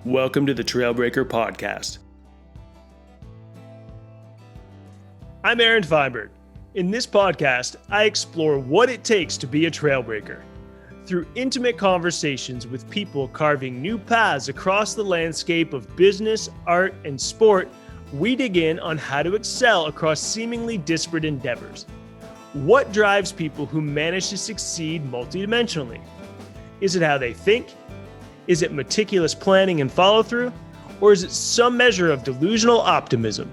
Welcome to the Trailbreaker Podcast. I'm Aaron Feinberg. In this podcast, I explore what it takes to be a trailbreaker. Through intimate conversations with people carving new paths across the landscape of business, art, and sport, we dig in on how to excel across seemingly disparate endeavors. What drives people who manage to succeed multidimensionally? Is it how they think? Is it meticulous planning and follow-through? Or is it some measure of delusional optimism?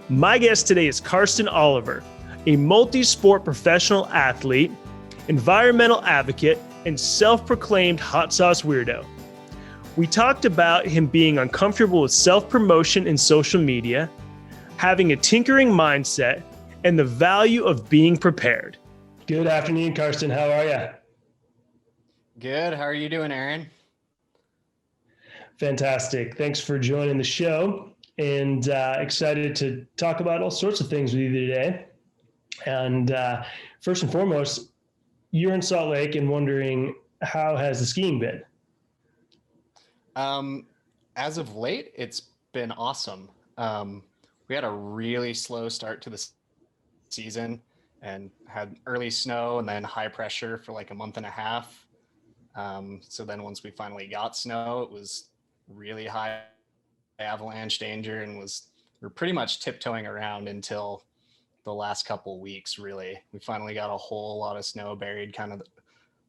My guest today is Carston Oliver, a multi-sport professional athlete, environmental advocate, and self-proclaimed hot sauce weirdo. We talked about him being uncomfortable with self-promotion in social media, having a tinkering mindset, and the value of being prepared. Good afternoon, Carston. How are you? Good. How are you doing, Aaron? Fantastic. Thanks for joining the show, and excited to talk about all sorts of things with you today. And first and foremost, you're in Salt Lake and wondering, how has the skiing been? As of late, it's been awesome. We had a really slow start to the season and had early snow and then high pressure for like a month and a half. So then once we finally got snow, it was really high avalanche danger and we're pretty much tiptoeing around until the last couple weeks. Really, we finally got a whole lot of snow buried kind of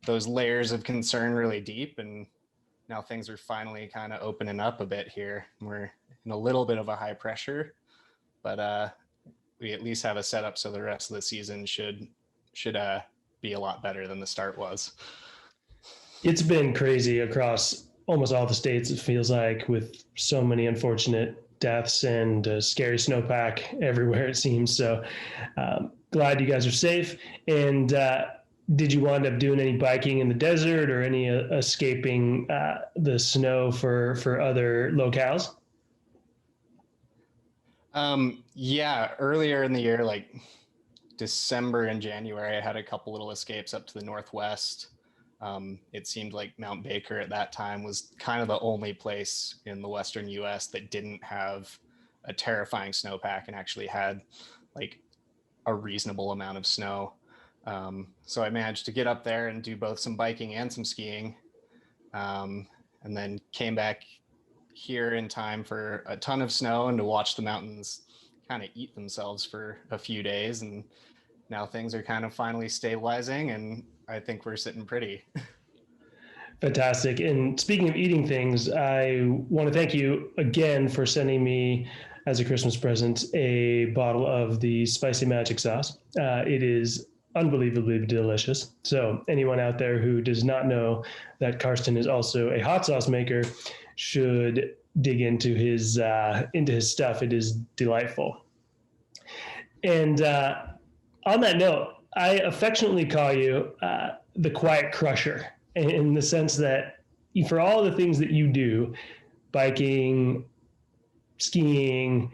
those layers of concern really deep, and now things are finally kind of opening up a bit here. We're in a little bit of a high pressure, but we at least have a setup so the rest of the season should be a lot better than the start was. It's been crazy across almost all the states, it feels like, with so many unfortunate deaths and scary snowpack everywhere, it seems. So glad you guys are safe. And did you wind up doing any biking in the desert or any escaping the snow for other locales? Yeah, earlier in the year, like December and January, I had a couple little escapes up to the Northwest. It seemed like Mount Baker at that time was kind of the only place in the Western US that didn't have a terrifying snowpack and actually had like a reasonable amount of snow. So I managed to get up there and do both some biking and some skiing. And then came back here in time for a ton of snow and to watch the mountains kind of eat themselves for a few days. And now things are kind of finally stabilizing, and I think we're sitting pretty. Fantastic. And speaking of eating things, I want to thank you again for sending me, as a Christmas present, a bottle of the spicy magic sauce. It is unbelievably delicious. So anyone out there who does not know that Carston is also a hot sauce maker should dig into his stuff. It is delightful. And on that note, I affectionately call you the quiet crusher, in the sense that for all the things that you do, biking, skiing,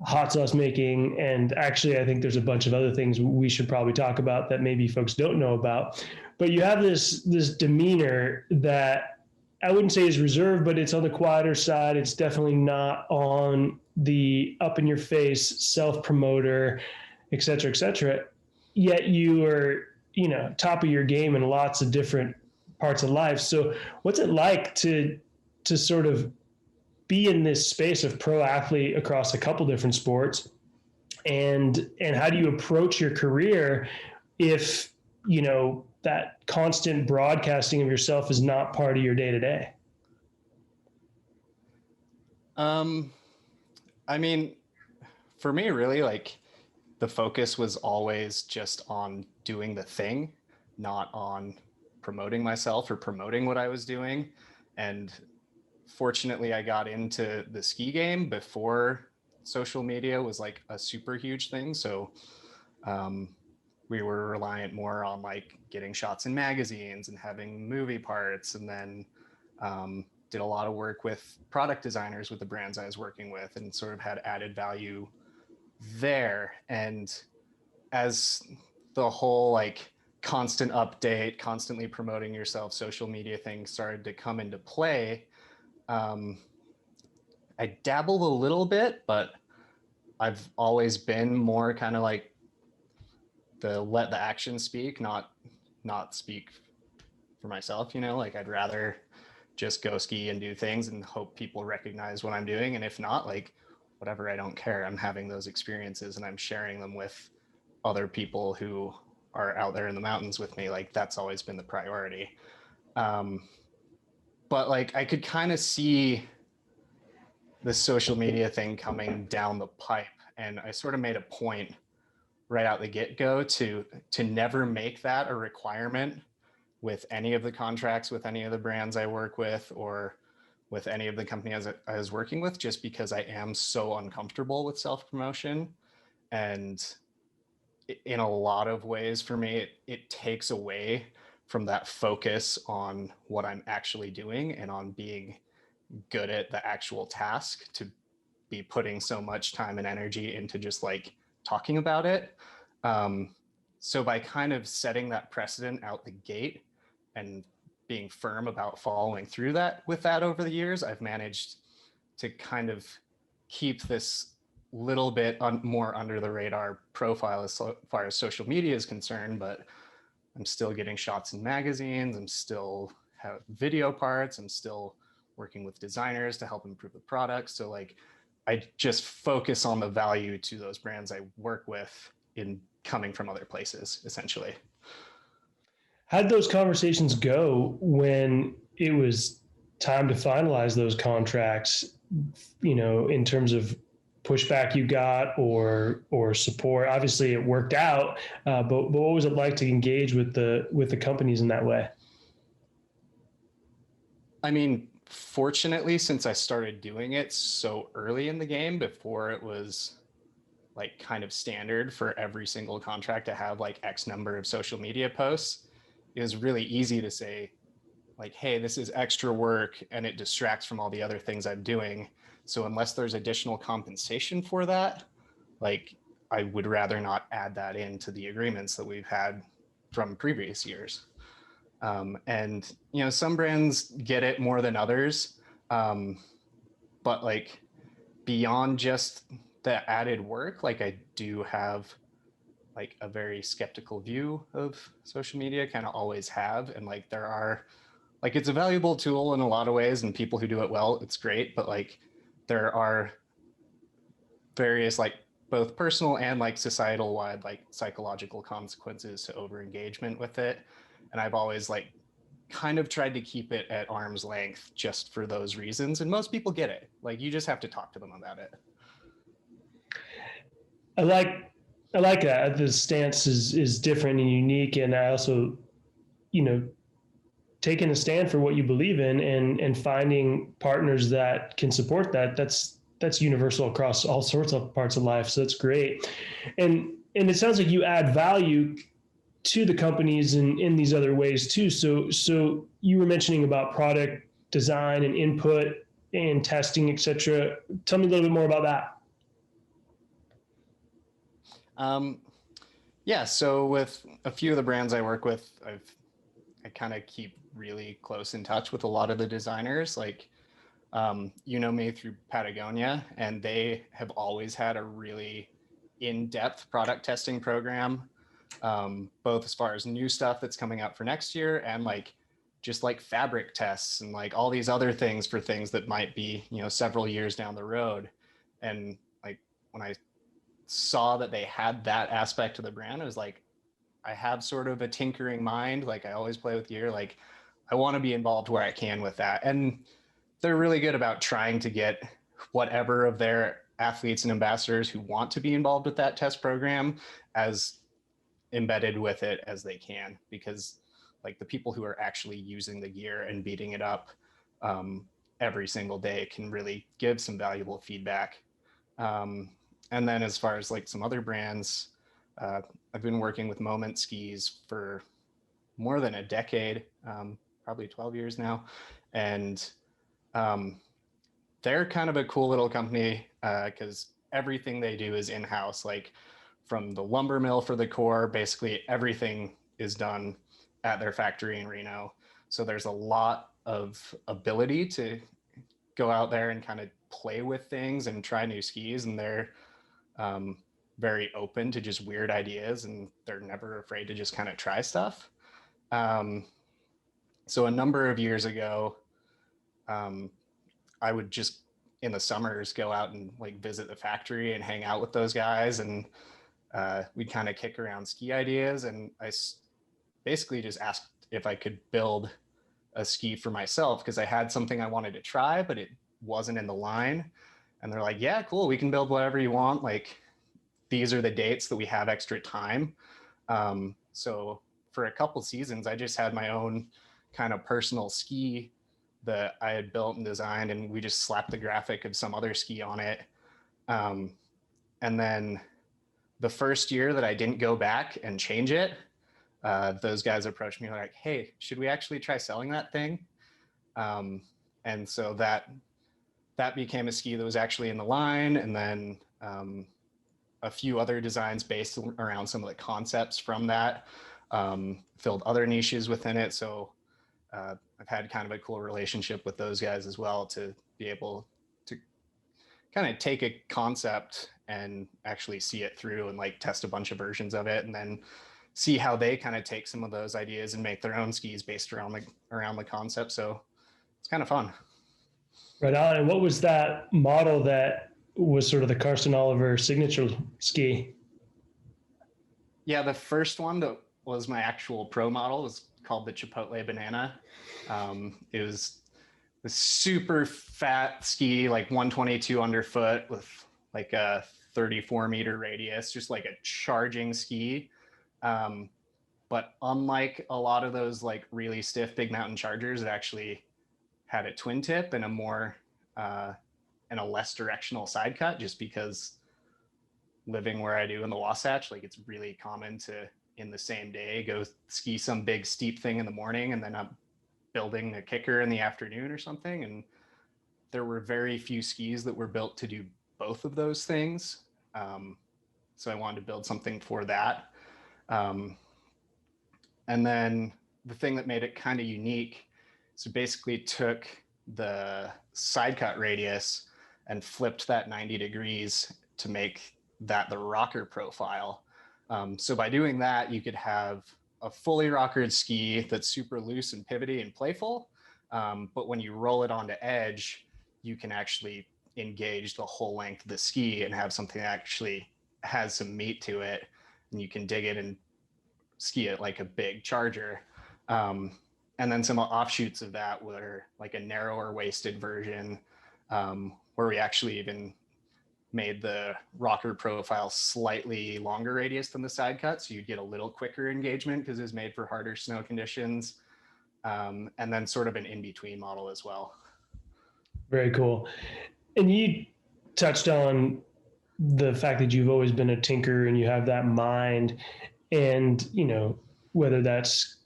hot sauce making, and actually I think there's a bunch of other things we should probably talk about that maybe folks don't know about, but you have this demeanor that I wouldn't say is reserved, but it's on the quieter side. It's definitely not on the up in your face self-promoter, et cetera, yet you are, top of your game in lots of different parts of life. So what's it like to sort of be in this space of pro athlete across a couple different sports? And how do you approach your career if, that constant broadcasting of yourself is not part of your day to day? I mean, for me, really, like, the focus was always just on doing the thing, not on promoting myself or promoting what I was doing. And fortunately, I got into the ski game before social media was like a super huge thing. So we were reliant more on like getting shots in magazines and having movie parts, and then did a lot of work with product designers with the brands I was working with, and sort of had added value there. And as the whole like constant update, constantly promoting yourself social media thing started to come into play, Um, I dabble a little bit, but I've always been more kind of like the let the action speak, not speak for myself, you know, like I'd rather just go ski and do things and hope people recognize what I'm doing. And if not, like whatever, I don't care. I'm having those experiences and I'm sharing them with other people who are out there in the mountains with me. Like that's always been the priority. Um, but like I could kind of see the social media thing coming down the pipe. And I sort of made a point right out the get-go to never make that a requirement with any of the contracts with any of the brands I work with or with any of the companies I was working with, just because I am so uncomfortable with self-promotion. And in a lot of ways for me, it takes away from that focus on what I'm actually doing and on being good at the actual task to be putting so much time and energy into just like talking about it. Um, so by kind of setting that precedent out the gate and being firm about following through that with that over the years, I've managed to kind of keep this little bit more under the radar profile as far as social media is concerned, but I'm still getting shots in magazines. I'm still have video parts. I'm still working with designers to help improve the product. So like, I just focus on the value to those brands I work with in coming from other places, essentially. How'd those conversations go when it was time to finalize those contracts? You know, in terms of pushback you got or support. Obviously, it worked out, but what was it like to engage with the companies in that way? I mean, fortunately, since I started doing it so early in the game before it was like kind of standard for every single contract to have like X number of social media posts, it was really easy to say, like, hey, this is extra work and it distracts from all the other things I'm doing. So unless there's additional compensation for that, like I would rather not add that into the agreements that we've had from previous years. And you know, some brands get it more than others, um, but like beyond just the added work, like I do have like a very skeptical view of social media, kind of always have, and like there are like it's a valuable tool in a lot of ways, and people who do it well, it's great, but like there are various like both personal and like societal wide like psychological consequences to over engagement with it. And I've always like kind of tried to keep it at arm's length just for those reasons. And most people get it. Like you just have to talk to them about it. I like I like that. The stance is different and unique, and I also, you know, taking a stand for what you believe in and finding partners that can support that. That's universal across all sorts of parts of life. So that's great. And it sounds like you add value to the companies in these other ways too. So you were mentioning about product design and input and testing, etc. Tell me a little bit more about that. Um, yeah. So with a few of the brands I work with, I kind of keep really close in touch with a lot of the designers. Like, you know me through Patagonia, and they have always had a really in-depth product testing program, both as far as new stuff that's coming out for next year and like just like fabric tests and like all these other things for things that might be, you know, several years down the road. And like when I saw that they had that aspect to the brand, I was like, I have sort of a tinkering mind. Like I always play with gear. Like I want to be involved where I can with that. And they're really good about trying to get whatever of their athletes and ambassadors who want to be involved with that test program as embedded with it as they can, because like the people who are actually using the gear and beating it up um, every single day can really give some valuable feedback. Um, and then as far as like some other brands, I've been working with Moment Skis for more than a decade, probably 12 years now. And um, they're kind of a cool little company because everything they do is in-house. Like from the lumber mill for the core, basically everything is done at their factory in Reno. So there's a lot of ability to go out there and kind of play with things and try new skis, and they're um, very open to just weird ideas, and they're never afraid to just kind of try stuff. Um, so a number of years ago, um, I would just in the summers go out and like visit the factory and hang out with those guys, and we'd kind of kick around ski ideas. And basically just asked if I could build a ski for myself because I had something I wanted to try, but it wasn't in the line. And they're like, yeah, cool, we can build whatever you want. Like, these are the dates that we have extra time. So for a couple seasons, I just had my own kind of personal ski that I had built and designed, and we just slapped the graphic of some other ski on it. And then the first year that I didn't go back and change it, those guys approached me like, hey, should we actually try selling that thing? And so that became a ski that was actually in the line. And then a few other designs based around some of the concepts from that filled other niches within it. So I've had kind of a cool relationship with those guys as well to be able to kind of take a concept and actually see it through and like test a bunch of versions of it, and then see how they kind of take some of those ideas and make their own skis based around the concept. So it's kind of fun. Right on. And what was that model that was sort of the Carston Oliver signature ski? Yeah, the first one that was my actual pro model was called the Chipotle Banana. It was a super fat ski, like 122 underfoot with like a 34-meter radius, just like a charging ski. But unlike a lot of those like really stiff big mountain chargers, it actually had a twin tip and a more and a less directional side cut, just because living where I do in the Wasatch, like it's really common to in the same day go ski some big steep thing in the morning and then I'm building a kicker in the afternoon or something. And there were very few skis that were built to do both of those things. So I wanted to build something for that. And then the thing that made it kind of unique, so basically took the side cut radius and flipped that 90 degrees to make that the rocker profile. So by doing that, you could have a fully rockered ski that's super loose and pivoty and playful. But when you roll it onto edge, you can actually engage the whole length of the ski and have something that actually has some meat to it. And you can dig it and ski it like a big charger. And then some offshoots of that were like a narrower waisted version, where we actually even made the rocker profile slightly longer radius than the side cut. So you'd get a little quicker engagement because it was made for harder snow conditions. And then sort of an in-between model as well. Very cool. And you touched on the fact that you've always been a tinker and you have that mind, and whether that's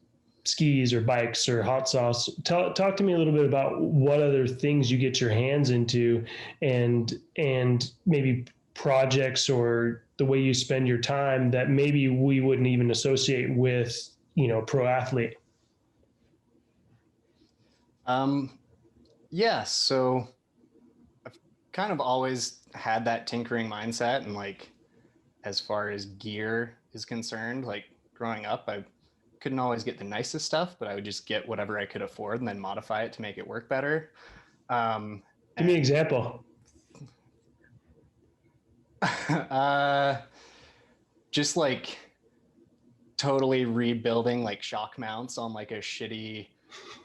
skis or bikes or hot sauce, talk to me a little bit about what other things you get your hands into, and maybe projects or the way you spend your time that maybe we wouldn't even associate with pro athlete. Yeah, so I've kind of always had that tinkering mindset, and like as far as gear is concerned, like growing up, I couldn't always get the nicest stuff, but I would just get whatever I could afford and then modify it to make it work better. Give me an example. Just like totally rebuilding like shock mounts on like a shitty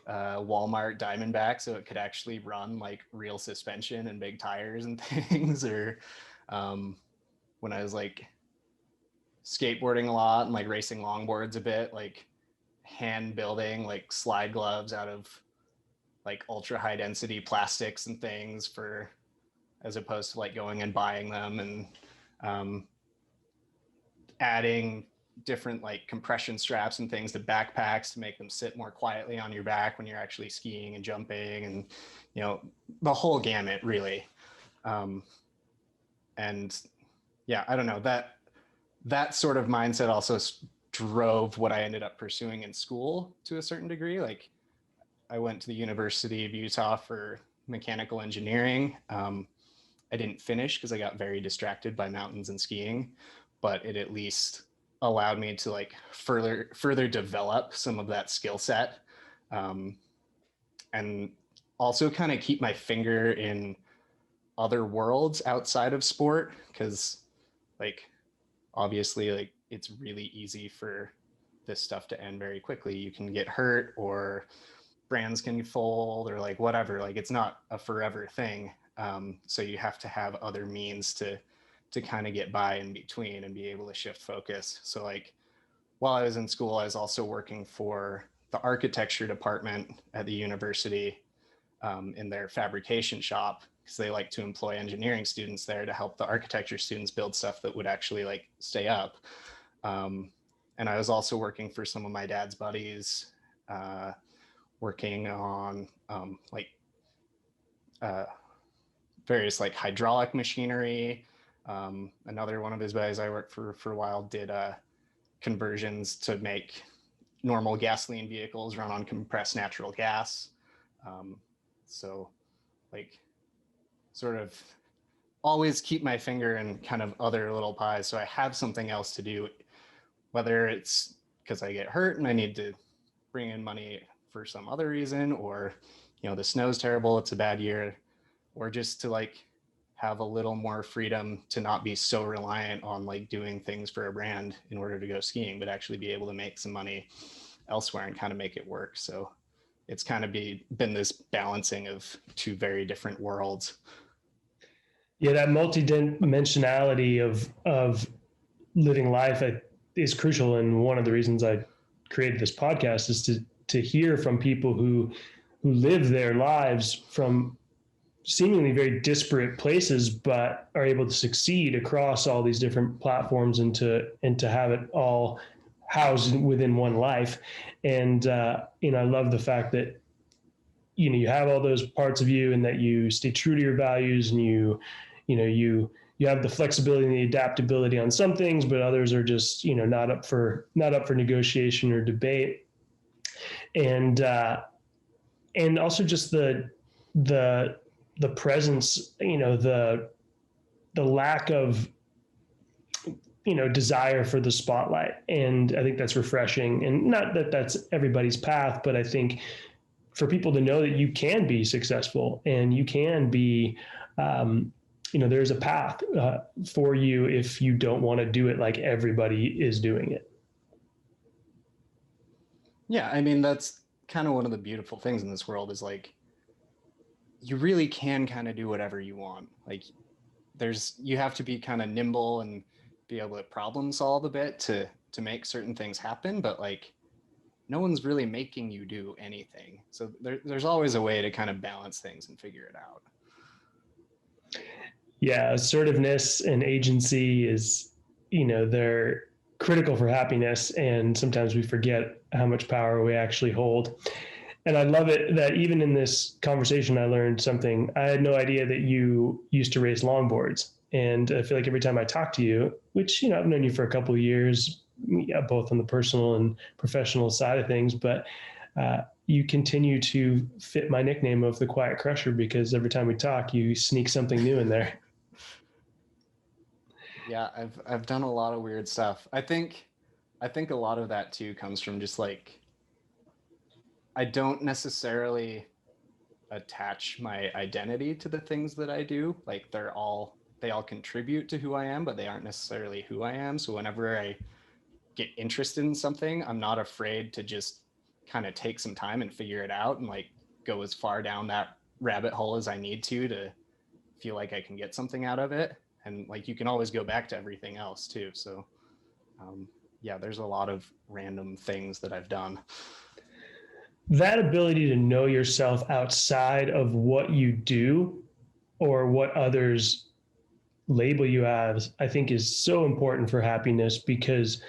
Walmart Diamondback so it could actually run like real suspension and big tires and things. Or when I was like skateboarding a lot and like racing longboards a bit, like hand building like slide gloves out of like ultra high density plastics and things, for as opposed to like going and buying them, and adding different like compression straps and things to backpacks to make them sit more quietly on your back when you're actually skiing and jumping, and the whole gamut really. And yeah, I don't know, that sort of mindset also drove what I ended up pursuing in school to a certain degree. Like I went to the University of Utah for mechanical engineering. I didn't finish because I got very distracted by mountains and skiing, but it at least allowed me to like further develop some of that skill set, and also kind of keep my finger in other worlds outside of sport, because like obviously like it's really easy for this stuff to end very quickly. You can get hurt, or brands can fold, or like whatever. Like it's not a forever thing. So you have to have other means to kind of get by in between and be able to shift focus. So like while I was in school, I was also working for the architecture department at the university, in their fabrication shop, because they like to employ engineering students there to help the architecture students build stuff that would actually like stay up. And I was also working for some of my dad's buddies, working on like various like hydraulic machinery. Another one of his buddies I worked for a while did conversions to make normal gasoline vehicles run on compressed natural gas. So like sort of always keep my finger in kind of other little pies, so I have something else to do, whether it's because I get hurt and I need to bring in money for some other reason, or you know the snow's terrible, it's a bad year, or just to like have a little more freedom to not be so reliant on like doing things for a brand in order to go skiing, but actually be able to make some money elsewhere and kind of make it work. So it's kind of been this balancing of two very different worlds. Yeah, that multidimensionality of living life is crucial, and one of the reasons I created this podcast is to hear from people who live their lives from seemingly very disparate places, but are able to succeed across all these different platforms, and to have it all housed within one life. And you know, I love the fact that you have all those parts of you, and that you stay true to your values, and you have the flexibility and the adaptability on some things, but others are just not up for negotiation or debate. And also just the presence, the lack of desire for the spotlight. And I think that's refreshing, and not that that's everybody's path, but I think for people to know that you can be successful, and you can be, there's a path for you if you don't want to do it like everybody is doing it. Yeah, I mean, that's kind of one of the beautiful things in this world, is like you really can kind of do whatever you want. Like you have to be kind of nimble and be able to problem solve a bit to make certain things happen, but like no one's really making you do anything. So there's always a way to kind of balance things and figure it out. Yeah, assertiveness and agency is, they're critical for happiness, and sometimes we forget how much power we actually hold. And I love it that even in this conversation, I learned something. I had no idea that you used to race longboards. And I feel like every time I talk to you, which, I've known you for a couple of years, both on the personal and professional side of things, but you continue to fit my nickname of the Quiet Crusher, because every time we talk, you sneak something new in there. Yeah, I've done a lot of weird stuff. I think a lot of that too comes from just like, I don't necessarily attach my identity to the things that I do. Like they all contribute to who I am, but they aren't necessarily who I am. So whenever I get interested in something, I'm not afraid to just kind of take some time and figure it out, and like go as far down that rabbit hole as I need to feel like I can get something out of it. And like you can always go back to everything else too. So yeah, there's a lot of random things that I've done. That ability to know yourself outside of what you do or what others label you as, I think is so important for happiness, because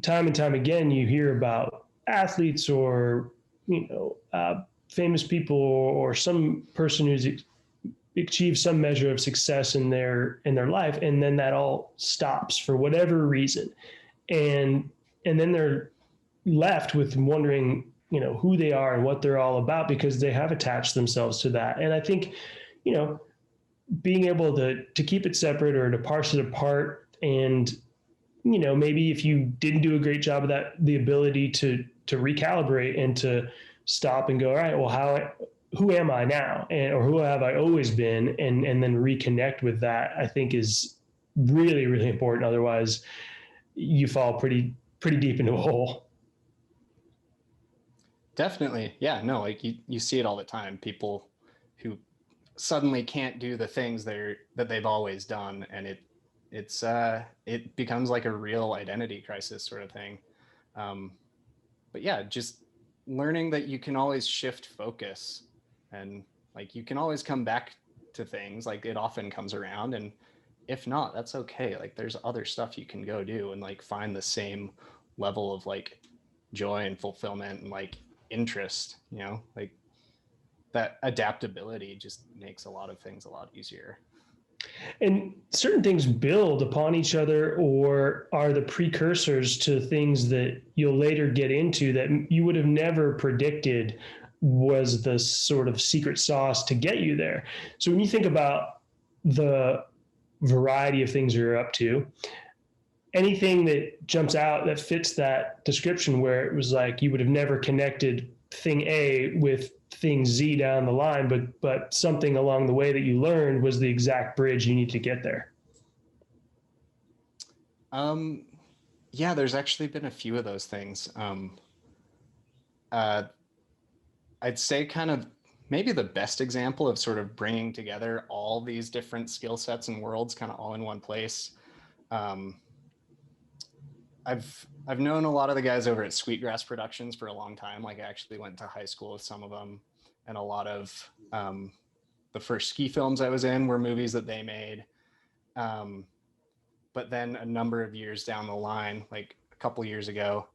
time and time again, you hear about athletes or, famous people, or some person who's achieved some measure of success in their life, and then that all stops for whatever reason. And then they're left with wondering, who they are and what they're all about, because they have attached themselves to that. And I think, you know, being able to keep it separate or to parse it apart, and maybe if you didn't do a great job of that, the ability to recalibrate and to stop and go, all right, well, who am I now, or who have I always been, and then reconnect with that, I think is really, really important. Otherwise, you fall pretty deep into a hole. Definitely. Yeah, no, like you see it all the time. People who suddenly can't do the things that they've always done, and it becomes like a real identity crisis sort of thing. Um, but yeah, just learning that you can always shift focus, and like you can always come back to things, like it often comes around, and if not, that's okay. Like there's other stuff you can go do and like find the same level of like joy and fulfillment and like interest, like that adaptability just makes a lot of things a lot easier. And certain things build upon each other, or are the precursors to things that you'll later get into that you would have never predicted was the sort of secret sauce to get you there. So when you think about the variety of things you're up to, anything that jumps out that fits that description, where it was like you would have never connected thing A with thing Z down the line, but something along the way that you learned was the exact bridge you need to get there. um yeah, there's actually been a few of those things. Uh I'd say kind of maybe the best example of sort of bringing together all these different skill sets and worlds kind of all in one place. um I've known a lot of the guys over at Sweetgrass Productions for a long time. Like I actually went to high school with some of them, and a lot of the first ski films I was in were movies that they made. Um, but then a number of years down the line, like a couple years ago,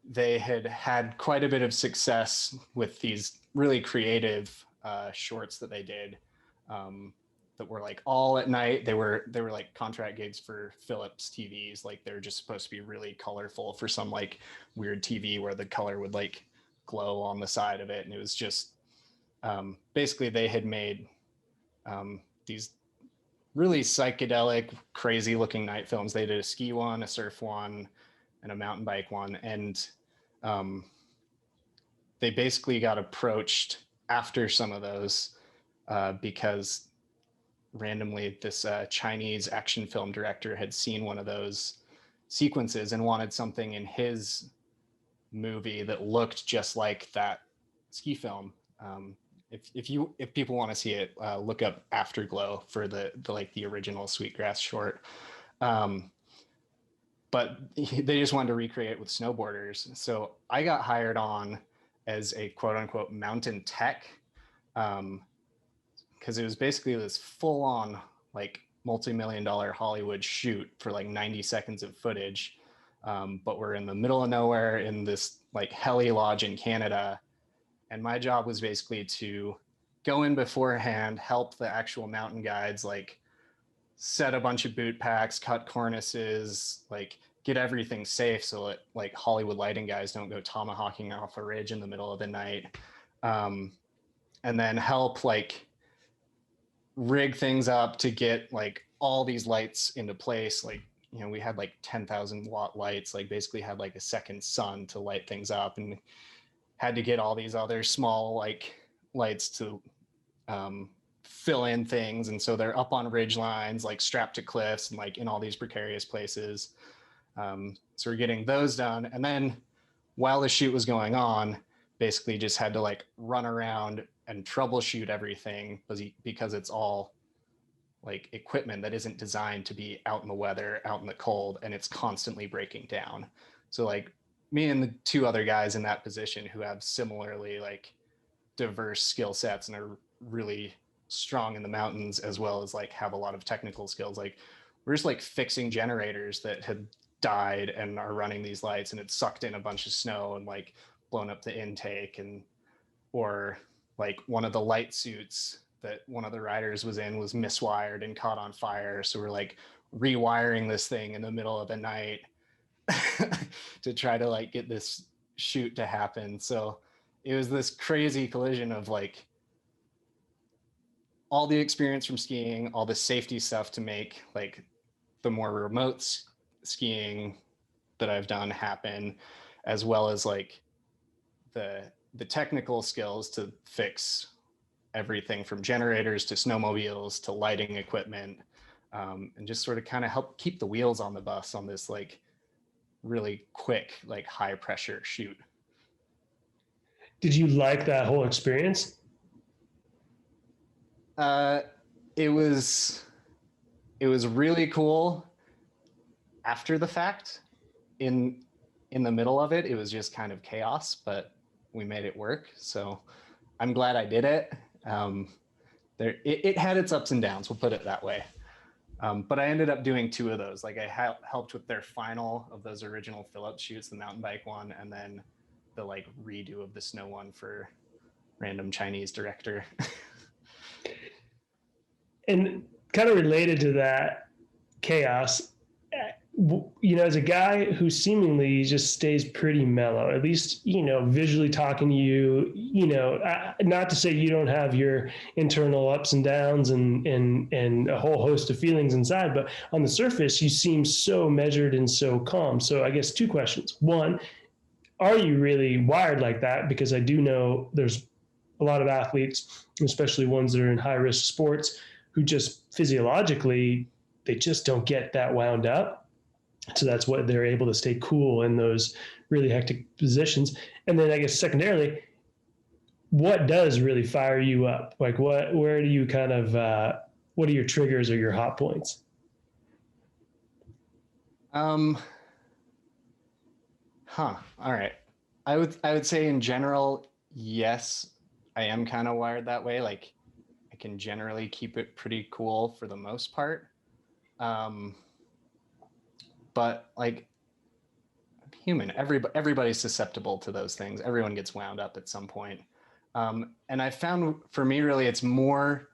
they had quite a bit of success with these really creative shorts that they did, that were like all at night. They were like contract gigs for Philips TVs. Like they're just supposed to be really colorful for some like weird TV where the color would like glow on the side of it, and it was just basically they had made these really psychedelic, crazy looking night films. They did a ski one, a surf one, and a mountain bike one, and um, they basically got approached after some of those because randomly this Chinese action film director had seen one of those sequences and wanted something in his movie that looked just like that ski film. If people want to see it, look up Afterglow for the like the original Sweetgrass short. Um, but they just wanted to recreate it with snowboarders. So I got hired on as a quote unquote mountain tech, because it was basically this full on like multi-million-dollar Hollywood shoot for like 90 seconds of footage. But we're in the middle of nowhere in this like heli lodge in Canada. And my job was basically to go in beforehand, help the actual mountain guides, like set a bunch of boot packs, cut cornices, like get everything safe so that like Hollywood lighting guys don't go tomahawking off a ridge in the middle of the night. Um, and then help like rig things up to get like all these lights into place. Like, we had like 10,000-watt lights, like basically had like a second sun to light things up, and had to get all these other small like lights to fill in things. And so they're up on ridge lines, like strapped to cliffs and like in all these precarious places. So we're getting those done. And then while the shoot was going on, basically just had to like run around and troubleshoot everything because it's all like equipment that isn't designed to be out in the weather, out in the cold, and it's constantly breaking down. So like me and the two other guys in that position who have similarly like diverse skill sets and are really strong in the mountains, as well as like have a lot of technical skills. Like we're just like fixing generators that had died and are running these lights, and it sucked in a bunch of snow and like blown up the intake. And or like one of the light suits that one of the riders was in was miswired and caught on fire, so we're like rewiring this thing in the middle of the night to try to like get this shoot to happen. So it was this crazy collision of like all the experience from skiing, all the safety stuff to make like the more remote skiing that I've done happen, as well as like the technical skills to fix everything from generators to snowmobiles to lighting equipment, and just sort of kind of help keep the wheels on the bus on this like really quick, like high pressure shoot. Did you like that whole experience? Uh, it was really cool after the fact. In the middle of it, it was just kind of chaos, but we made it work. So I'm glad I did it. It had its ups and downs. We'll put it that way. But I ended up doing two of those. Like I helped with their final of those original Phillips shoots, the mountain bike one, and then the like redo of the snow one for random Chinese director. And kind of related to that chaos, as a guy who seemingly just stays pretty mellow, at least, visually talking to you, not to say you don't have your internal ups and downs and a whole host of feelings inside, but on the surface, you seem so measured and so calm. So I guess two questions. One, are you really wired like that? Because I do know there's a lot of athletes, especially ones that are in high risk sports, who just physiologically, they just don't get that wound up. So that's what they're able to stay cool in those really hectic positions. And then I guess secondarily, what does really fire you up? Like where do you kind of, what are your triggers or your hot points? All right. I would say in general, yes, I am kind of wired that way. Like I can generally keep it pretty cool for the most part. But like human, everybody's susceptible to those things. Everyone gets wound up at some point. And I found for me, really, it's more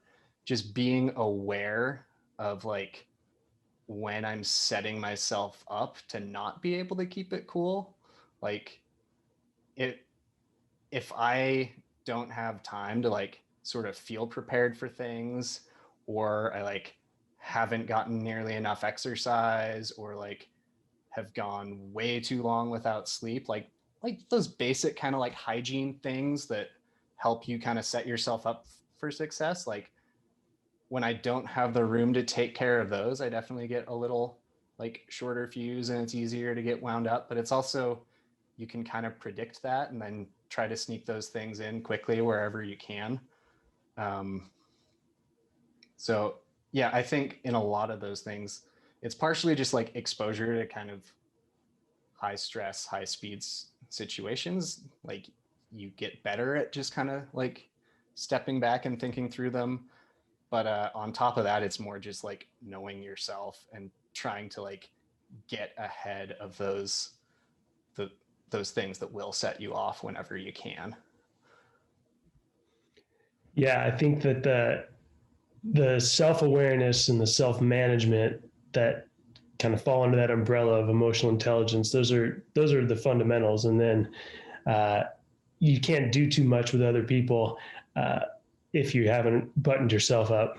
just being aware of like when I'm setting myself up to not be able to keep it cool. Like it, if I don't have time to like sort of feel prepared for things, or I like haven't gotten nearly enough exercise, or like have gone way too long without sleep, like those basic kind of like hygiene things that help you kind of set yourself up for success. Like when I don't have the room to take care of those, I definitely get a little like shorter fuse and it's easier to get wound up. But it's also, you can kind of predict that and then try to sneak those things in quickly wherever you can. Um, so yeah, I think in a lot of those things, it's partially just like exposure to kind of high stress, high speeds situations. Like you get better at just kind of like stepping back and thinking through them. But on top of that, it's more just like knowing yourself and trying to like get ahead of the, those things that will set you off whenever you can. Yeah, I think that the self-awareness and the self-management that kind of fall under that umbrella of emotional intelligence, those are the fundamentals. And then you can't do too much with other people uh, if you haven't buttoned yourself up.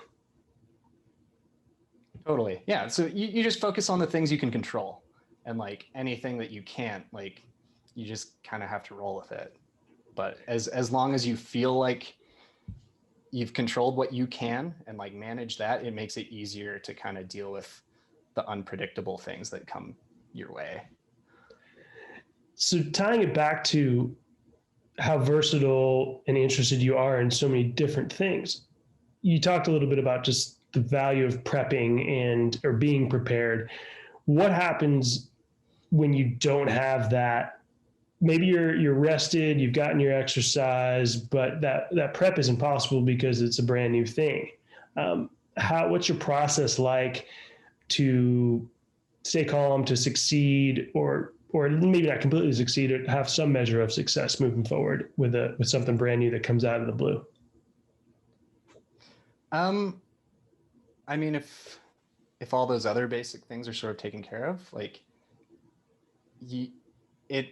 Totally. Yeah. So you just focus on the things you can control, and like anything that you can't, like you just kind of have to roll with it. But as long as you feel like you've controlled what you can and like manage that, it makes it easier to kind of deal with the unpredictable things that come your way. So tying it back to how versatile and interested you are in so many different things, you talked a little bit about just the value of prepping and or being prepared. What happens when you don't have that? Maybe you're rested, you've gotten your exercise, but that prep is impossible because it's a brand new thing. What's your process like to stay calm, to succeed, or maybe not completely succeed, or have some measure of success moving forward with something brand new that comes out of the blue? Um, I mean, if all those other basic things are sort of taken care of, like you, it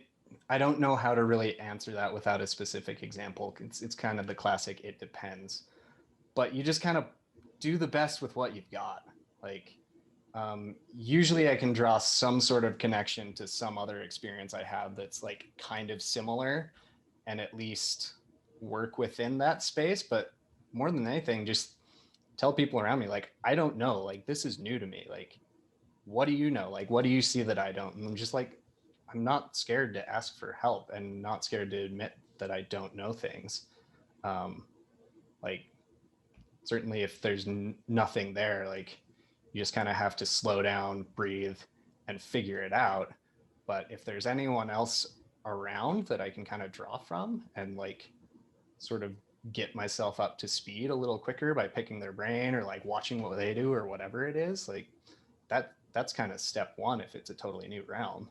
I don't know how to really answer that without a specific example. It's kind of the classic it depends. But you just kind of do the best with what you've got. Like usually I can draw some sort of connection to some other experience I have that's like kind of similar and at least work within that space. But more than anything, just tell people around me, like, I don't know, like, this is new to me. Like, what do you know? Like, what do you see that I don't? And I'm just like, I'm not scared to ask for help and not scared to admit that I don't know things. Um, like, certainly if there's nothing there, like, you just kind of have to slow down, breathe, and figure it out. But if there's anyone else around that I can kind of draw from and like sort of get myself up to speed a little quicker by picking their brain or like watching what they do or whatever it is, like that's kind of step one if it's a totally new realm.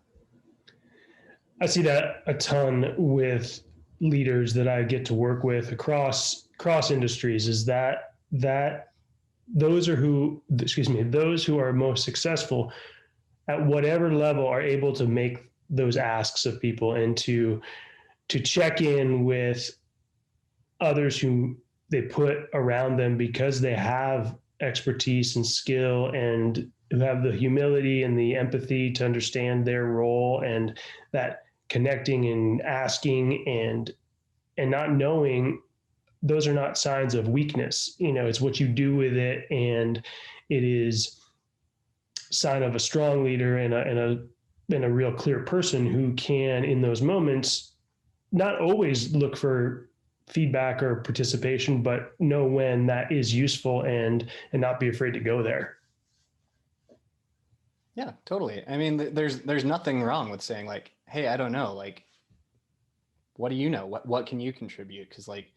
I see that a ton with leaders that I get to work with across industries. Is that those are who, excuse me, those who are most successful at whatever level are able to make those asks of people and to check in with others who they put around them because they have expertise and skill and who have the humility and the empathy to understand their role, and that connecting and asking and not knowing, those are not signs of weakness. It's what you do with it, and it is sign of a strong leader and a real clear person who can, in those moments, not always look for feedback or participation, but know when that is useful and not be afraid to go there. Yeah, totally. I mean, there's nothing wrong with saying like, hey, I don't know, like, what do you know? What can you contribute? Because like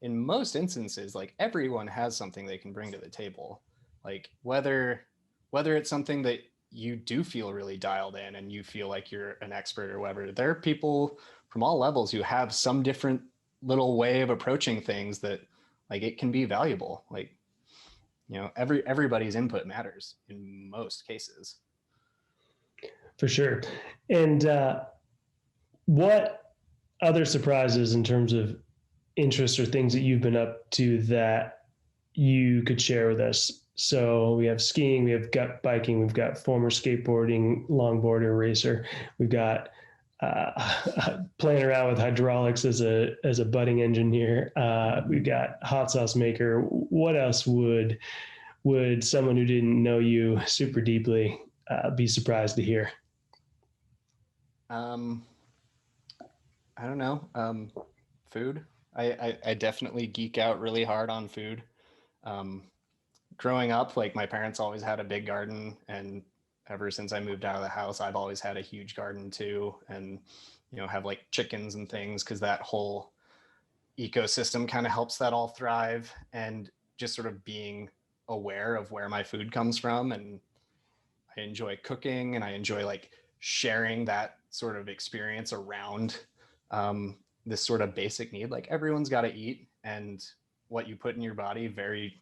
in most instances, like everyone has something they can bring to the table. Like whether it's something that you do feel really dialed in and you feel like you're an expert or whatever, there are people from all levels who have some different little way of approaching things that like it can be valuable. Like, everybody's input matters in most cases. For sure. And what other surprises in terms of interests or things that you've been up to that you could share with us? So we have skiing, we have gut biking, we've got former skateboarding, longboarder, racer, we've got playing around with hydraulics as a budding engineer. We've got hot sauce maker. What else would someone who didn't know you super deeply be surprised to hear? Um, I don't know. Food. I definitely geek out really hard on food. Um, Growing up, like my parents always had a big garden, and ever since I moved out of the house, I've always had a huge garden too, and have like chickens and things because that whole ecosystem kind of helps that all thrive. And just sort of being aware of where my food comes from, and I enjoy cooking, and I enjoy like sharing that sort of experience around this sort of basic need. Like everyone's got to eat, and what you put in your body very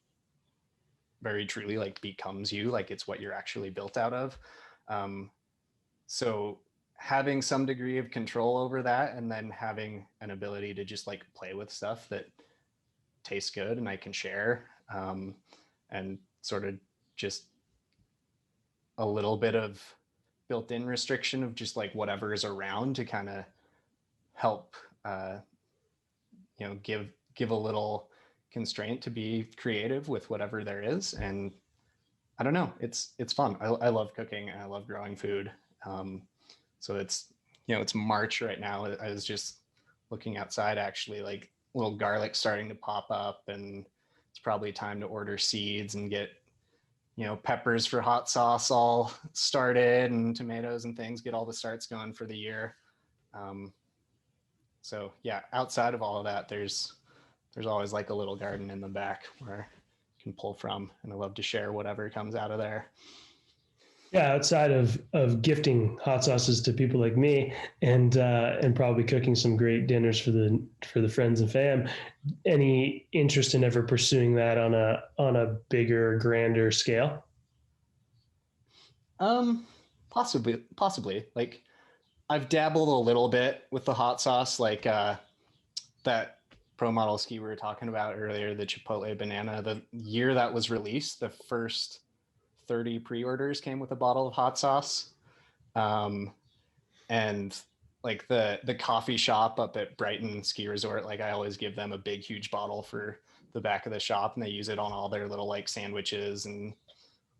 very truly like becomes you, like it's what you're actually built out of. um, so having some degree of control over that, and then having an ability to just like play with stuff that tastes good and I can share, and sort of just a little bit of built-in restriction of just like whatever is around to kind of help uh, give a little constraint to be creative with whatever there is. And I don't know, it's fun. I love cooking and I love growing food. So it's March right now. I was just looking outside actually, like little garlic starting to pop up, and it's probably time to order seeds and get peppers for hot sauce all started, and tomatoes and things, get all the starts going for the year. um, so yeah, outside of all of that, there's always like a little garden in the back where I can pull from, and I love to share whatever comes out of there. Yeah, outside of gifting hot sauces to people like me, and probably cooking some great dinners for the friends and fam, any interest in ever pursuing that on a bigger, grander scale? Um, possibly. Like I've dabbled a little bit with the hot sauce, like that pro model ski we were talking about earlier, the Chipotle banana. The year that was released, the first 30 pre-orders came with a bottle of hot sauce. Um, and like the coffee shop up at Brighton Ski Resort, like I always give them a big huge bottle for the back of the shop, and they use it on all their little like sandwiches and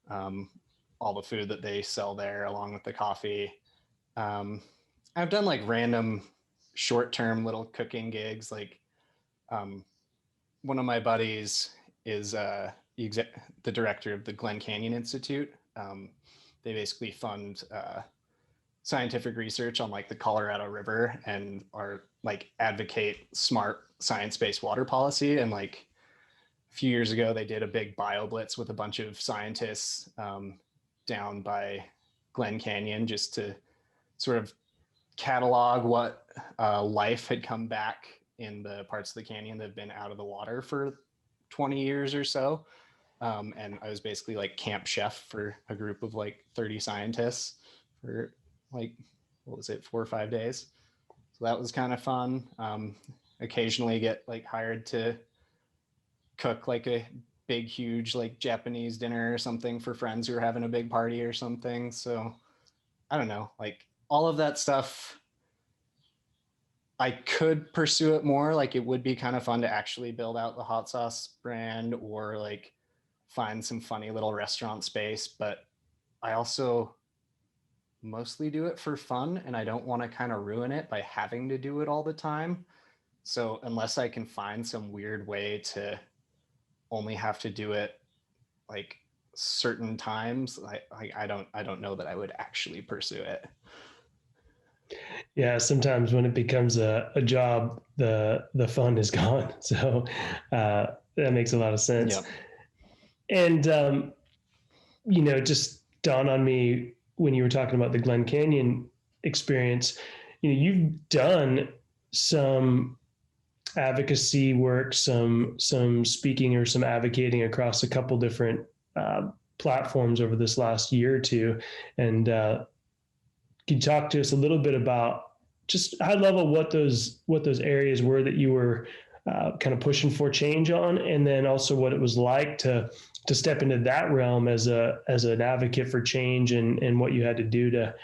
um, all the food that they sell there along with the coffee. um, I've done like random short-term little cooking gigs. Like um, one of my buddies is the director of the Glen Canyon Institute. They basically fund scientific research on like the Colorado River and are like advocate smart science-based water policy. And like a few years ago, they did a big bio blitz with a bunch of scientists down by Glen Canyon just to sort of catalog what life had come back in the parts of the canyon that have been out of the water for 20 years or so. And I was basically like camp chef for a group of like 30 scientists for like, what was it, 4 or 5 days. So that was kind of fun. Occasionally get like hired to cook like a big, huge like Japanese dinner or something for friends who are having a big party or something. So I don't know, like all of that stuff. I could pursue it more. Like it would be kind of fun to actually build out the hot sauce brand or like find some funny little restaurant space. But I also mostly do it for fun and I don't want to kind of ruin it by having to do it all the time. So unless I can find some weird way to only have to do it like certain times, I don't know that I would actually pursue it. Yeah, sometimes when it becomes a job, the fun is gone. So that makes a lot of sense. Yep. And just dawned on me when you were talking about the Glen Canyon experience. You've done some advocacy work, some speaking or some advocating across a couple different platforms over this last year or two. And can you talk to us a little bit about just high level what those areas were that you were kind of pushing for change on, and then also what it was like to step into that realm as an advocate for change, and what you had to do to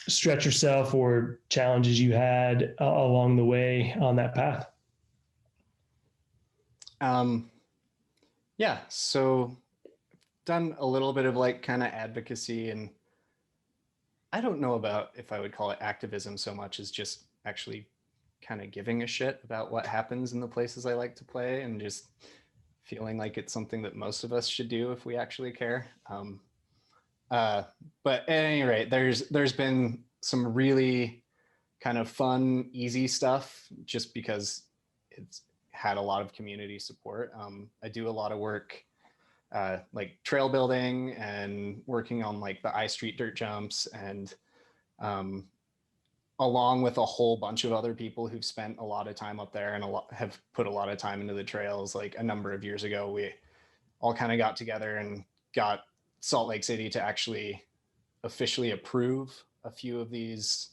stretch yourself or challenges you had along the way on that path. Um, yeah. So done a little bit of like kind of advocacy, and I don't know about if I would call it activism so much as just actually kind of giving a shit about what happens in the places I like to play and just feeling like it's something that most of us should do if we actually care. Uh, but at any rate, there's been some really kind of fun, easy stuff just because it's had a lot of community support. I do a lot of work like trail building and working on like the I Street dirt jumps, and um, along with a whole bunch of other people who've spent a lot of time up there and have put a lot of time into the trails. Like a number of years ago, we all kind of got together and got Salt Lake City to actually officially approve a few of these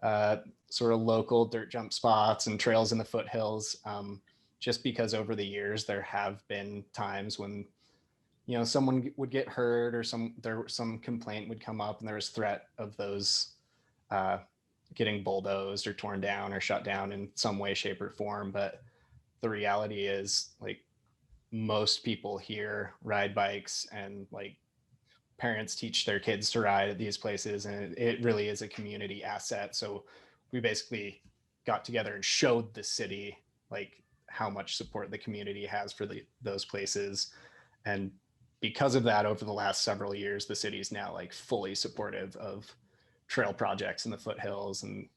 uh, sort of local dirt jump spots and trails in the foothills. Just because over the years there have been times when someone would get hurt or some complaint would come up and there was threat of those uh, getting bulldozed or torn down or shut down in some way, shape, or form. But the reality is, like, most people here ride bikes, and like parents teach their kids to ride at these places, and it really is a community asset. So we basically got together and showed the city like how much support the community has for those places. And because of that, over the last several years, the city is now like fully supportive of trail projects in the foothills, and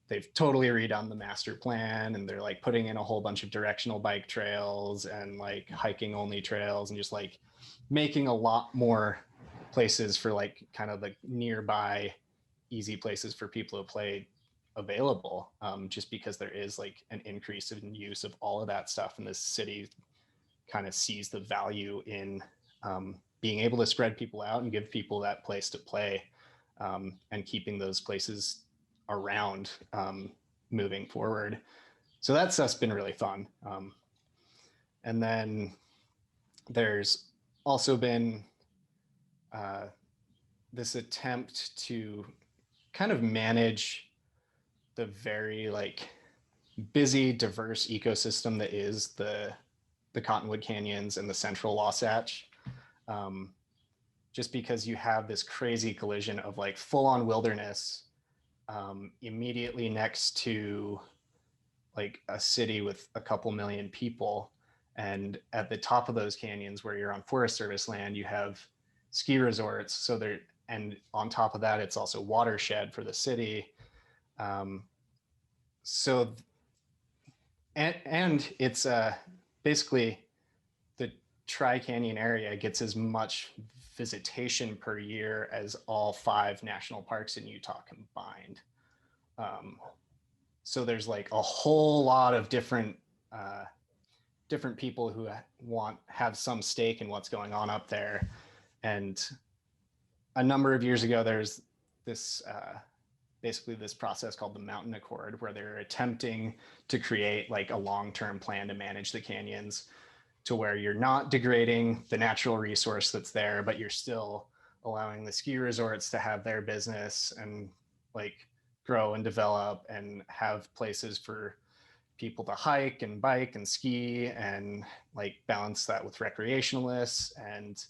they've totally redone the master plan, and they're like putting in a whole bunch of directional bike trails and like hiking only trails, and just like making a lot more places for like kind of like nearby easy places for people to play available, just because there is like an increase in use of all of that stuff, and this city kind of sees the value in being able to spread people out and give people that place to play. and keeping those places around moving forward. So that stuff's been really fun. And then there's also been this attempt to kind of manage the very like busy, diverse ecosystem that is the Cottonwood Canyons and the Central Wasatch. Just because you have this crazy collision of like full-on wilderness immediately next to like a city with a couple million people. And at the top of those canyons where you're on Forest Service land, you have ski resorts. So there, and on top of that, it's also watershed for the city. So, and it's basically the Tri-Canyon area gets as much visitation per year as all 5 national parks in Utah combined. So there's like a whole lot of different people who have some stake in what's going on up there. And a number of years ago, there's this basically this process called the Mountain Accord, where they're attempting to create like a long-term plan to manage the canyons to where you're not degrading the natural resource that's there, but you're still allowing the ski resorts to have their business and like grow and develop and have places for people to hike and bike and ski and like balance that with recreationalists and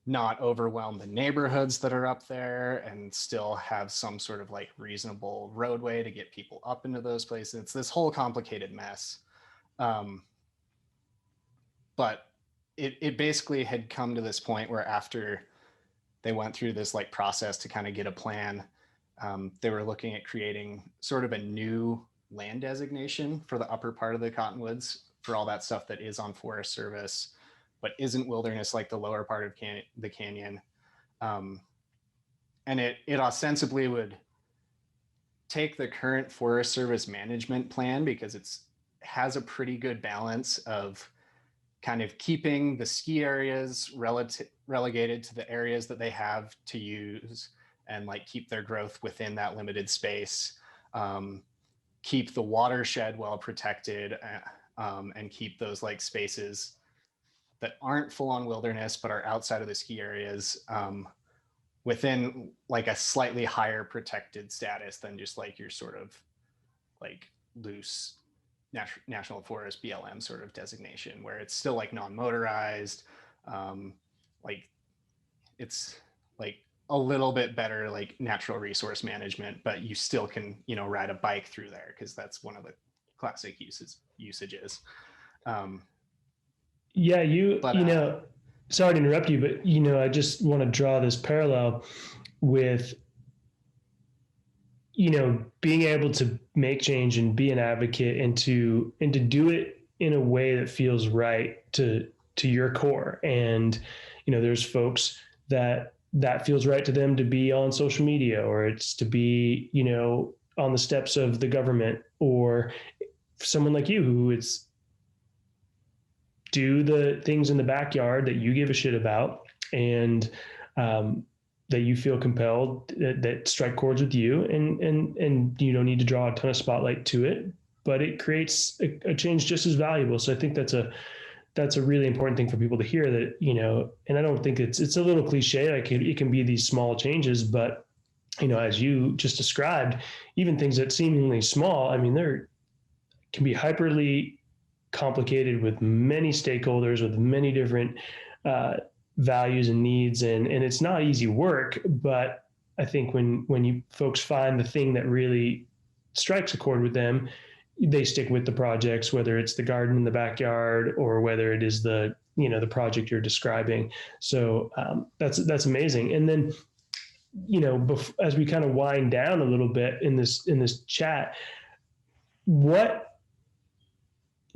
not overwhelm the neighborhoods that are up there and still have some sort of like reasonable roadway to get people up into those places. It's this whole complicated mess. But it basically had come to this point where after they went through this like process to kind of get a plan, they were looking at creating sort of a new land designation for the upper part of the Cottonwoods for all that stuff that is on Forest Service, but isn't wilderness like the lower part of the canyon. And it ostensibly would take the current Forest Service management plan because it has a pretty good balance of kind of keeping the ski areas relegated to the areas that they have to use and like keep their growth within that limited space, keep the watershed well protected, and keep those like spaces that aren't full on wilderness but are outside of the ski areas within like a slightly higher protected status than just like your sort of like loose national forest BLM sort of designation, where it's still like non-motorized, like it's like a little bit better like natural resource management, but you still can, you know, ride a bike through there because that's one of the classic usages. Yeah, you know, sorry to interrupt you, but you know, I just want to draw this parallel with, you know, being able to make change and be an advocate and to do it in a way that feels right to your core. And, you know, there's folks that feels right to them to be on social media, or it's to be, you know, on the steps of the government, or someone like you who it's do the things in the backyard that you give a shit about, and that you feel compelled that strike chords with you, and you don't need to draw a ton of spotlight to it, but it creates a change just as valuable. So I think that's a really important thing for people to hear, that, you know, and I don't think it's a little cliche, like it can be these small changes, but, you know, as you just described, even things that seemingly small, I mean, they're can be hyperly complicated with many stakeholders, with many different values and needs, and it's not easy work. But I think when you folks find the thing that really strikes a chord with them, they stick with the projects, whether it's the garden in the backyard or whether it is the, you know, the project you're describing. So that's amazing. And then, you know, as we kind of wind down a little bit in this chat, what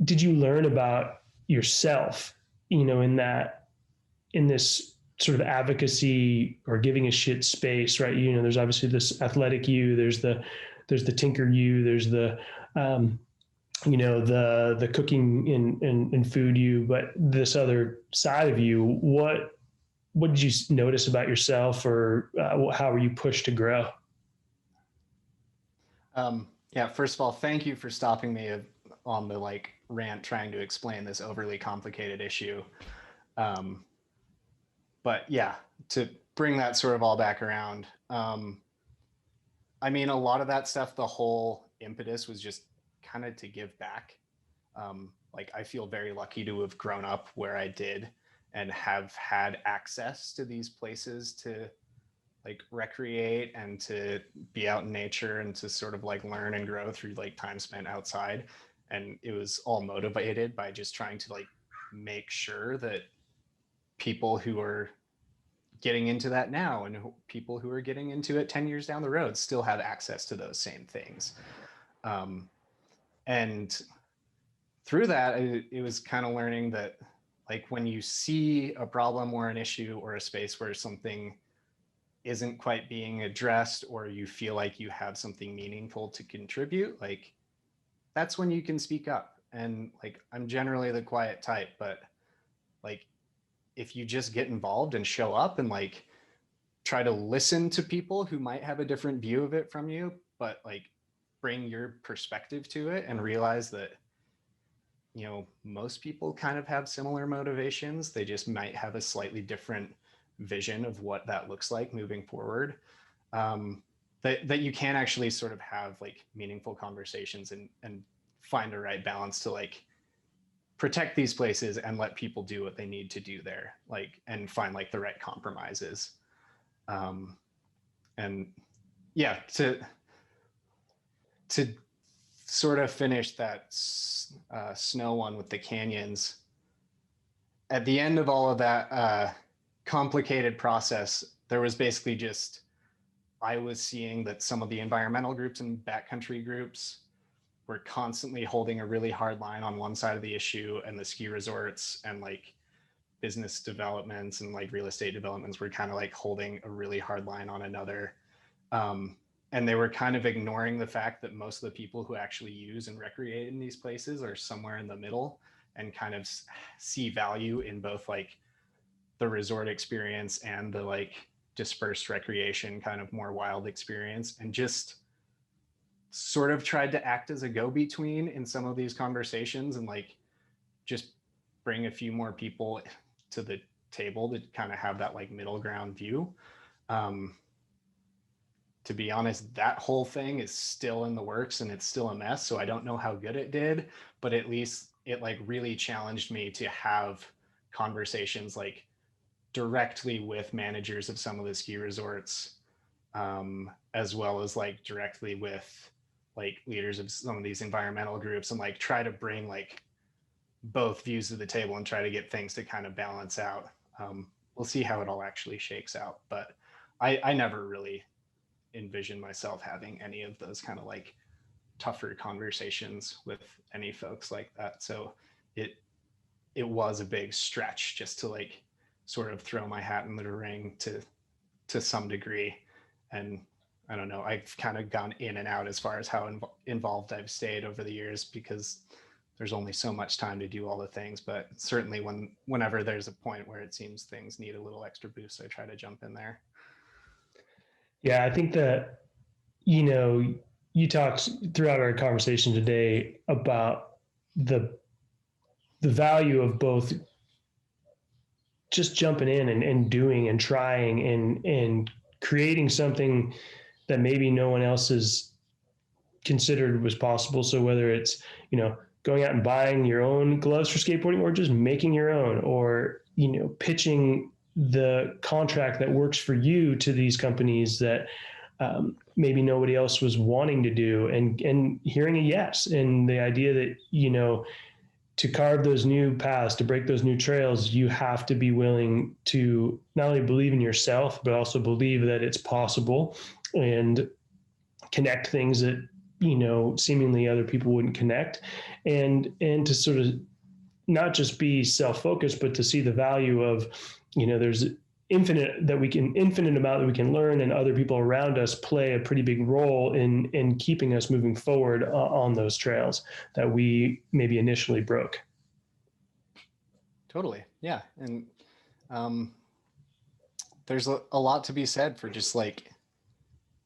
did you learn about yourself, you know, in this sort of advocacy or giving a shit space, right? You know, there's obviously this athletic you, there's the tinker you, there's the, you know, the cooking and food you, but this other side of you, what what did you notice about yourself, or how were you pushed to grow? Yeah, first of all, thank you for stopping me on the like rant trying to explain this overly complicated issue. Um, but yeah, to bring that sort of all back around, I mean, a lot of that stuff, the whole impetus was just kind of to give back. Like, I feel very lucky to have grown up where I did and have had access to these places to like recreate and to be out in nature and to sort of like learn and grow through like time spent outside. And it was all motivated by just trying to like make sure that people who are getting into that now and people who are getting into it 10 years down the road still have access to those same things. Um, and through that, it was kind of learning that like when you see a problem or an issue or a space where something isn't quite being addressed, or you feel like you have something meaningful to contribute, like that's when you can speak up. And like, I'm generally the quiet type, but like, if you just get involved and show up and like try to listen to people who might have a different view of it from you, but like bring your perspective to it and realize that, you know, most people kind of have similar motivations. They just might have a slightly different vision of what that looks like moving forward. That you can actually sort of have like meaningful conversations and find a right balance to like protect these places and let people do what they need to do there, like, and find like the right compromises. And yeah, to sort of finish that snow one with the canyons, at the end of all of that complicated process, there was basically just, I was seeing that some of the environmental groups and backcountry groups were constantly holding a really hard line on one side of the issue, and the ski resorts and like business developments and like real estate developments were kind of like holding a really hard line on another. Um, and they were kind of ignoring the fact that most of the people who actually use and recreate in these places are somewhere in the middle and kind of see value in both like the resort experience and the like dispersed recreation, kind of more wild experience, and just sort of tried to act as a go-between in some of these conversations and like just bring a few more people to the table to kind of have that like middle ground view. Um, to be honest, that whole thing is still in the works and it's still a mess. So I don't know how good it did, but at least it like really challenged me to have conversations like directly with managers of some of the ski resorts, as well as like directly with like leaders of some of these environmental groups, and like try to bring like both views to the table and try to get things to kind of balance out. We'll see how it all actually shakes out, but I never really envision myself having any of those kind of like tougher conversations with any folks like that. So it was a big stretch just to like sort of throw my hat in the ring to some degree. And I don't know, I've kind of gone in and out as far as how involved I've stayed over the years, because there's only so much time to do all the things. But certainly whenever there's a point where it seems things need a little extra boost, I try to jump in there. Yeah, I think that, you talked throughout our conversation today about the value of both just jumping in and doing and trying and creating something that maybe no one else has considered was possible. So whether it's, going out and buying your own gloves for skateboarding, or just making your own, or, pitching the contract that works for you to these companies that maybe nobody else was wanting to do, and hearing a yes, and the idea that, to carve those new paths, to break those new trails, you have to be willing to not only believe in yourself, but also believe that it's possible, and connect things that, seemingly other people wouldn't connect, and to sort of not just be self-focused, but to see the value of, there's infinite amount that we can learn, and other people around us play a pretty big role in keeping us moving forward on those trails that we maybe initially broke. Totally. Yeah. And there's a lot to be said for just like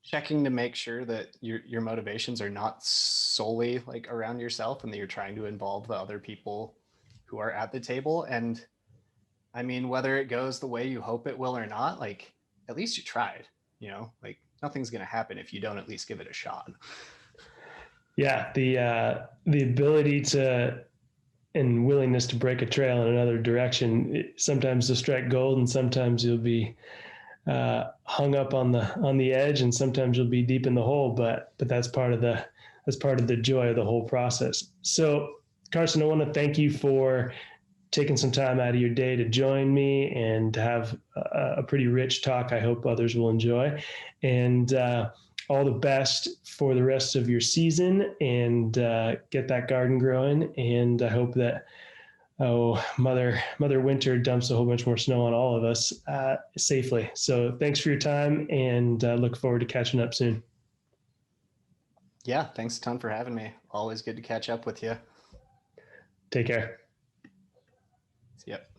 checking to make sure that your motivations are not solely like around yourself and that you're trying to involve the other people who are at the table. And I mean, whether it goes the way you hope it will or not, like at least you tried, like nothing's going to happen if you don't at least give it a shot. Yeah, the ability to and willingness to break a trail in another direction, sometimes to strike gold, and sometimes you'll be hung up on the edge, and sometimes you'll be deep in the hole. But that's part of the joy of the whole process. So, Carston, I want to thank you for taking some time out of your day to join me and to have a pretty rich talk. I hope others will enjoy, and all the best for the rest of your season, and get that garden growing. And I hope that Mother Winter dumps a whole bunch more snow on all of us safely. So thanks for your time, and look forward to catching up soon. Yeah, thanks a ton for having me. Always good to catch up with you. Take care. Yep.